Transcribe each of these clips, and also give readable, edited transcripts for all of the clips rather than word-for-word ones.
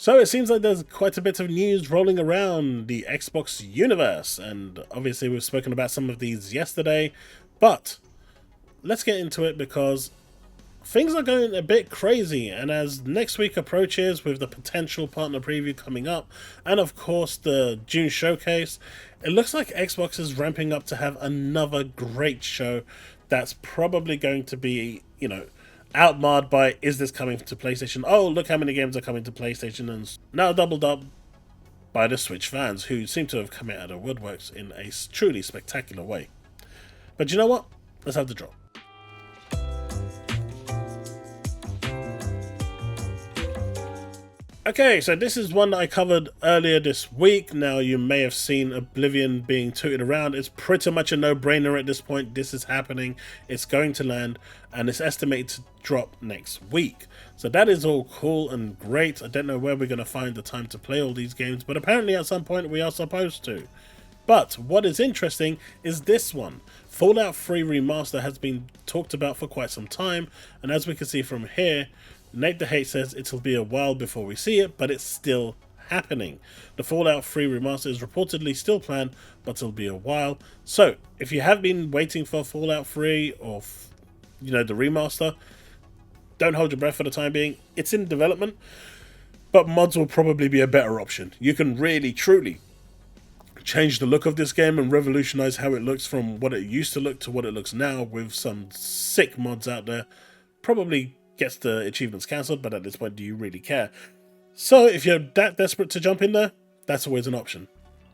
So it seems like there's quite a bit of news rolling around the Xbox universe, and obviously we've spoken about some of these yesterday, but let's get into it because things are going a bit crazy, and as next week approaches with the potential partner preview coming up, and of course the June showcase, it looks like Xbox is ramping up to have another great show that's probably going to be, outmarred by, is this coming to PlayStation? Oh, look how many games are coming to PlayStation, and now doubled up by the Switch fans, who seem to have come out of the woodworks in a truly spectacular way. But you know what? Let's have the drop. Okay, so this is one that I covered earlier this week. Now, you may have seen Oblivion being tooted around. It's pretty much a no-brainer at this point. This is happening. It's going to land, and it's estimated to drop next week. So that is all cool and great. I don't know where we're going to find the time to play all these games, but apparently at some point we are supposed to. But what is interesting is this one. Fallout 3 Remaster has been talked about for quite some time, and as we can see from here, Nate the Hate says it'll be a while before we see it, but it's still happening. The Fallout 3 Remaster is reportedly still planned, but it'll be a while. So, if you have been waiting for Fallout 3 or, the remaster, don't hold your breath for the time being. It's in development, but mods will probably be a better option. You can really, truly change the look of this game and revolutionize how it looks from what it used to look to what it looks now with some sick mods out there. Probably gets the achievements cancelled, but at this point, do you really care? So if you're that desperate to jump in there, that's always an option.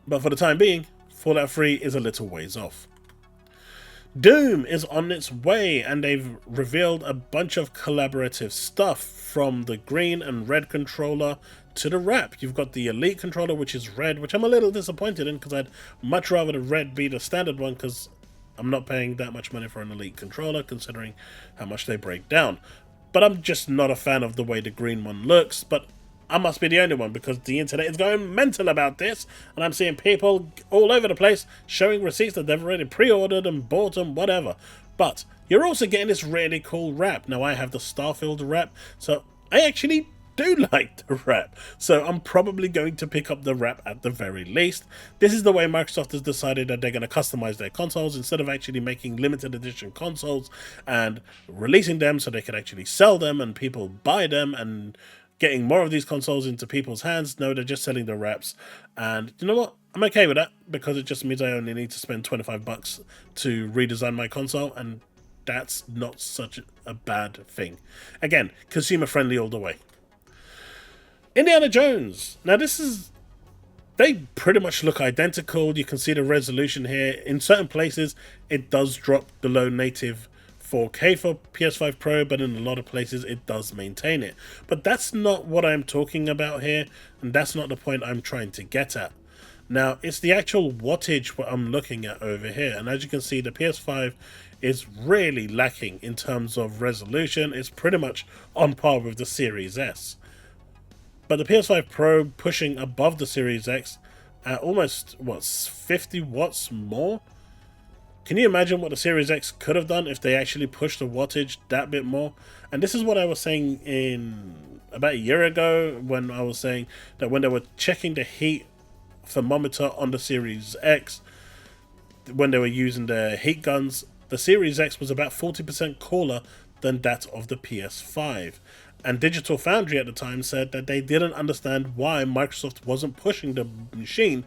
But for the time being, Fallout 3 is a little ways off. Doom is on its way, and they've revealed a bunch of collaborative stuff, from the green and red controller to the wrap. You've got the Elite controller, which is red, which I'm a little disappointed in, because I'd much rather the red be the standard one, because I'm not paying that much money for an Elite controller, considering how much they break down. But I'm just not a fan of the way the green one looks, but I must be the only one because the internet is going mental about this, and I'm seeing people all over the place showing receipts that they've already pre-ordered and bought and whatever. But you're also getting this really cool wrap. Now, I have the Starfield wrap, so I actually do like the wrap, so I'm probably going to pick up the wrap at the very least. This is the way Microsoft has decided that they're going to customize their consoles instead of actually making limited edition consoles and releasing them so they can actually sell them and people buy them and getting more of these consoles into people's hands. No, they're just selling the wraps, and you know what? I'm okay with that because it just means I only need to spend $25 to redesign my console, and that's not such a bad thing. Again, consumer friendly all the way. Indiana Jones. Now they pretty much look identical. You can see the resolution here. In certain places, it does drop below native 4K for PS5 Pro, but in a lot of places, it does maintain it. But that's not what I'm talking about here, and that's not the point I'm trying to get at. Now, it's the actual wattage what I'm looking at over here, and as you can see, the PS5 is really lacking in terms of resolution. It's pretty much on par with the Series S. But the PS5 Pro pushing above the Series X at almost, 50 watts more? Can you imagine what the Series X could have done if they actually pushed the wattage that bit more? And this is what I was saying in about a year ago, when I was saying that when they were checking the heat thermometer on the Series X, when they were using their heat guns, the Series X was about 40% cooler than that of the PS5. And Digital Foundry at the time said that they didn't understand why Microsoft wasn't pushing the machine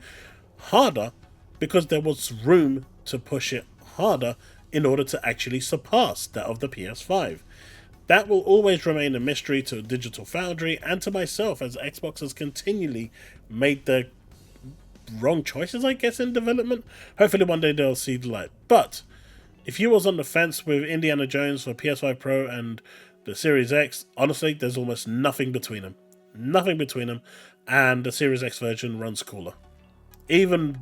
harder, because there was room to push it harder in order to actually surpass that of the PS5. That will always remain a mystery to Digital Foundry and to myself, as Xbox has continually made the wrong choices, I guess, in development. Hopefully one day they'll see the light. But if you was on the fence with Indiana Jones for PS5 Pro and the Series X, honestly, there's almost nothing between them. Nothing between them, and the Series X version runs cooler. Even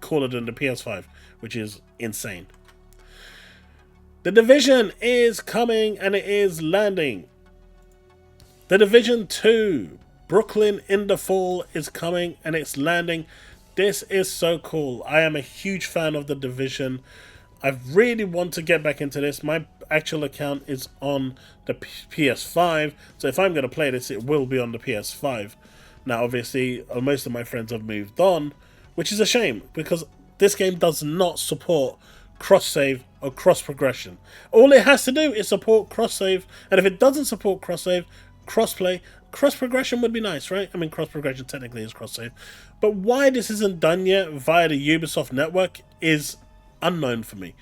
cooler than the PS5, which is insane. The Division is coming, and it is landing. The Division 2, Brooklyn in the Fall, is coming, and it's landing. This is so cool. I am a huge fan of The Division. I really want to get back into this. My actual account is on the PS5, so if I'm going to play this, it will be on the PS5. Now, obviously, most of my friends have moved on, which is a shame because this game does not support cross-save or cross-progression. All it has to do is support cross-save, and if it doesn't support cross-save, cross-play, cross-progression would be nice, right? I mean, cross-progression technically is cross-save. But why this isn't done yet via the Ubisoft network is unknown for me.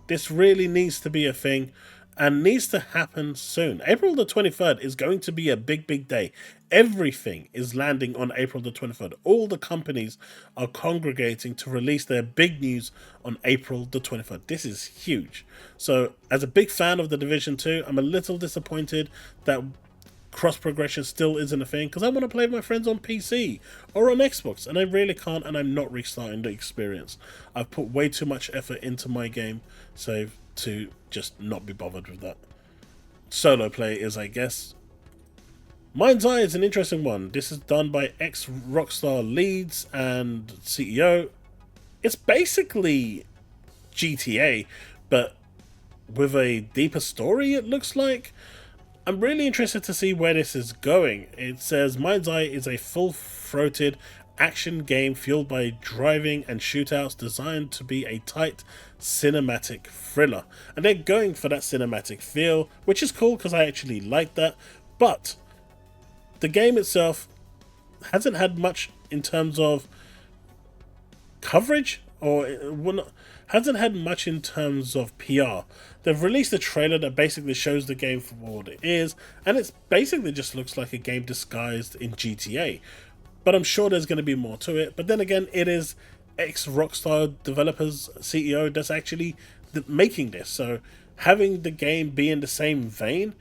This really needs to be a thing and needs to happen soon. April the 23rd is going to be a big, big day. Everything is landing on April the 23rd. All the companies are congregating to release their big news on April the 23rd. This is huge. So, as a big fan of The Division 2, I'm a little disappointed that cross progression still isn't a thing because I want to play with my friends on PC or on Xbox, and I really can't, and I'm not restarting the experience. I've put way too much effort into my game, so to just not be bothered with that. Solo play is, I guess. MindsEye is an interesting one. This is done by ex-Rockstar leads and CEO. It's basically GTA, but with a deeper story, it looks like. I'm really interested to see where this is going. It says MindsEye is a full-throated action game fueled by driving and shootouts designed to be a tight cinematic thriller. And they're going for that cinematic feel, which is cool because I actually like that. But the game itself hasn't had much in terms of coverage, or hasn't had much in terms of PR. They've released a trailer that basically shows the game for what it is, and it basically just looks like a game disguised in GTA. But I'm sure there's going to be more to it. But then again, it is ex-Rockstar developers CEO that's actually making this. So having the game be in the same vein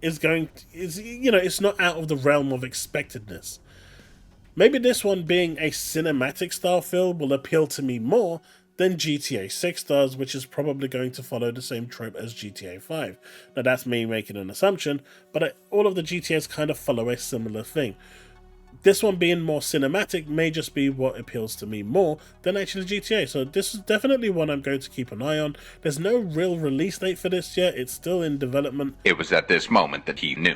is it's not out of the realm of expectedness. Maybe this one being a cinematic style film will appeal to me more than GTA 6 does, which is probably going to follow the same trope as GTA 5. Now that's me making an assumption, but all of the GTAs kind of follow a similar thing. This one being more cinematic may just be what appeals to me more than actually GTA. So this is definitely one I'm going to keep an eye on. There's no real release date for this yet. It's still in development. It was at this moment that he knew.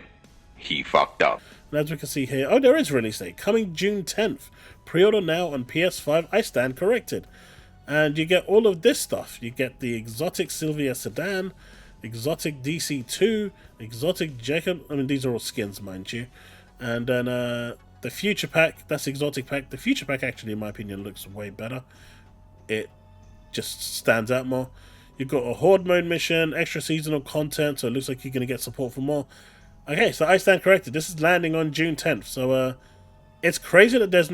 He fucked up. And as we can see here, oh, there is a release date. Coming June 10th. Pre-order now on PS5. I stand corrected. And you get all of this stuff. You get the exotic Sylvia sedan, exotic DC2, exotic Jacob. I mean, these are all skins, mind you. And then the future pack, that's exotic pack. The future pack actually, in my opinion, looks way better. It just stands out more. You've got a horde mode mission, extra seasonal content, so it looks like you're going to get support for more. Okay, so I stand corrected. This is landing on June 10th. So it's crazy that there's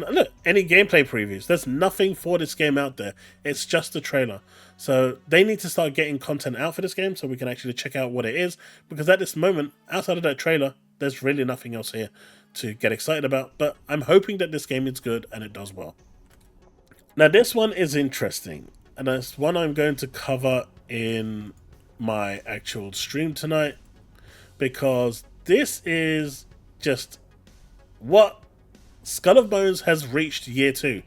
any gameplay previews. There's nothing for this game out there. It's just a trailer. So they need to start getting content out for this game so we can actually check out what it is. Because at this moment, outside of that trailer, there's really nothing else here to get excited about. But I'm hoping that this game is good and it does well. Now this one is interesting. And it's one I'm going to cover in my actual stream tonight. Because this is just what Skull and Boones has reached year 2.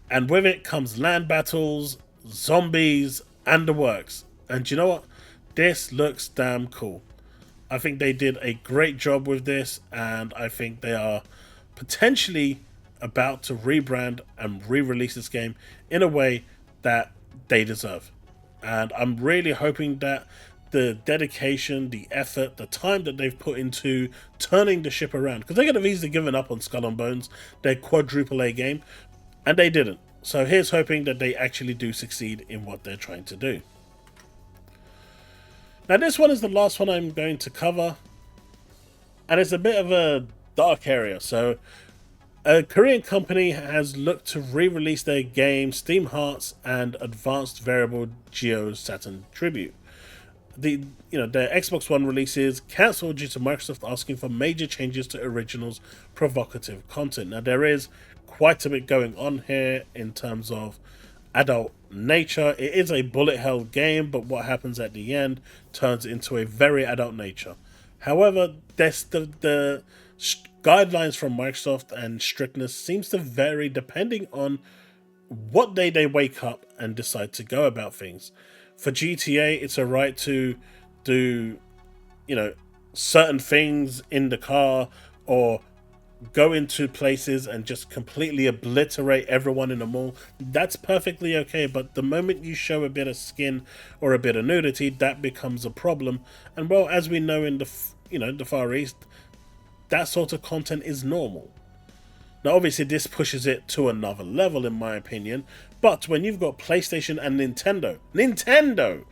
And with it comes land battles, zombies, and the works. And you know what? This looks damn cool. I think they did a great job with this, and I think they are potentially about to rebrand and re-release this game in a way that they deserve. And I'm really hoping that the dedication, the effort, the time that they've put into turning the ship around, because they could have easily given up on Skull and Boones, their quadruple A game, and they didn't. So here's hoping that they actually do succeed in what they're trying to do. Now this one is the last one I'm going to cover, and it's a bit of a dark area. So a Korean company has looked to re-release their game Steam Hearts and Advanced Variable Geo Saturn Tribute. Their Xbox One releases cancelled due to Microsoft asking for major changes to Original's provocative content. Now there is quite a bit going on here in terms of adult nature. It is a bullet hell game, but what happens at the end turns into a very adult nature. However, the guidelines from Microsoft and strictness seems to vary depending on what day they wake up and decide to go about things. For GTA, it's a right to do, certain things in the car, or go into places and just completely obliterate everyone in the mall, that's perfectly okay. But the moment you show a bit of skin or a bit of nudity, that becomes a problem. And well, as we know in the Far East, that sort of content is normal. Now, obviously, this pushes it to another level, in my opinion. But when you've got PlayStation and Nintendo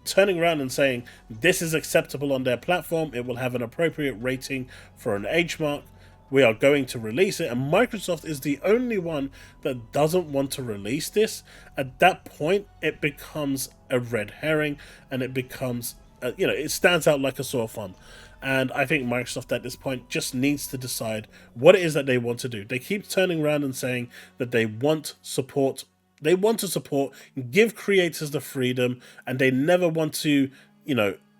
turning around and saying this is acceptable on their platform, it will have an appropriate rating for an age mark, we are going to release it, and Microsoft is the only one that doesn't want to release this, at that point, it becomes a red herring, and it becomes, it stands out like a sore thumb. And I think Microsoft at this point just needs to decide what it is that they want to do. They keep turning around and saying that they want support. They want to support, give creators the freedom, and they never want to,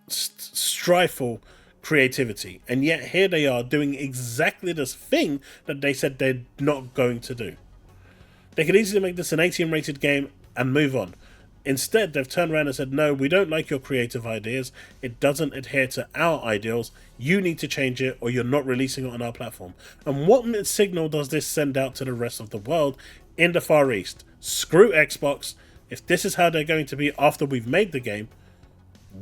stifle creativity. And yet here they are doing exactly this thing that they said they're not going to do. They could easily make this an 18 rated game and move on. Instead, they've turned around and said, no, we don't like your creative ideas. It doesn't adhere to our ideals. You need to change it or you're not releasing it on our platform. And what signal does this send out to the rest of the world in the Far East? Screw Xbox. If this is how they're going to be after we've made the game,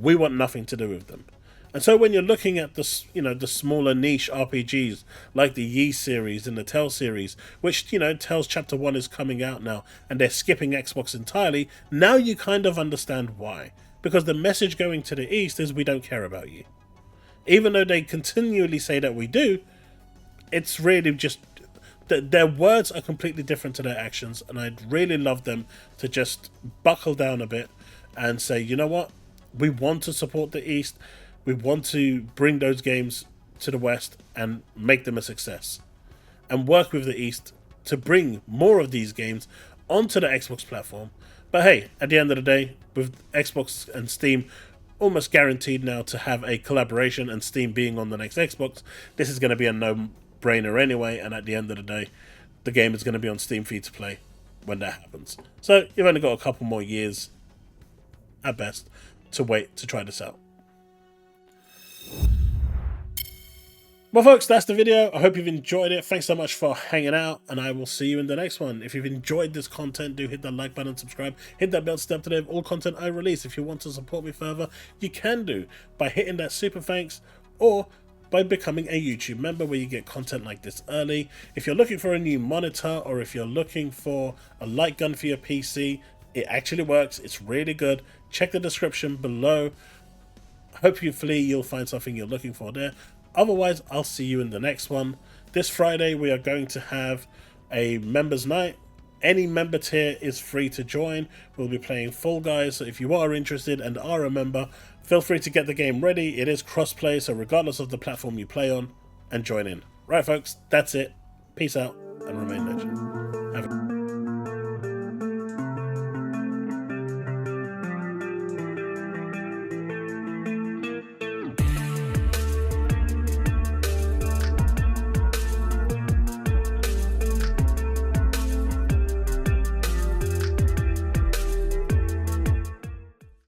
we want nothing to do with them. And so when you're looking at the smaller niche RPGs like the Yi series and the Tell series, which, Tell's Chapter 1 is coming out now, and they're skipping Xbox entirely, now you kind of understand why. Because the message going to the East is we don't care about you. Even though they continually say that we do, it's really just, their words are completely different to their actions, and I'd really love them to just buckle down a bit and say, you know what, we want to support the East. We want to bring those games to the West and make them a success. And work with the East to bring more of these games onto the Xbox platform. But hey, at the end of the day, with Xbox and Steam almost guaranteed now to have a collaboration and Steam being on the next Xbox, this is going to be a no-brainer anyway. And at the end of the day, the game is going to be on Steam free to play when that happens. So you've only got a couple more years, at best, to wait to try this out. Well, folks, that's the video. I hope you've enjoyed it. Thanks so much for hanging out, and I will see you in the next one. If you've enjoyed this content, do hit that like button, subscribe, hit that bell to stay up to date with all content I release. If you want to support me further, you can do by hitting that super thanks or by becoming a YouTube member where you get content like this early. If you're looking for a new monitor or if you're looking for a light gun for your PC, it actually works. It's really good. Check the description below. Hopefully you'll find something you're looking for there. Otherwise, I'll see you in the next one. This Friday, we are going to have a members night. Any member tier is free to join. We'll be playing Fall Guys, so if you are interested and are a member, feel free to get the game ready. It is crossplay, so regardless of the platform you play on, and join in. Right, folks, that's it. Peace out, and remain legend.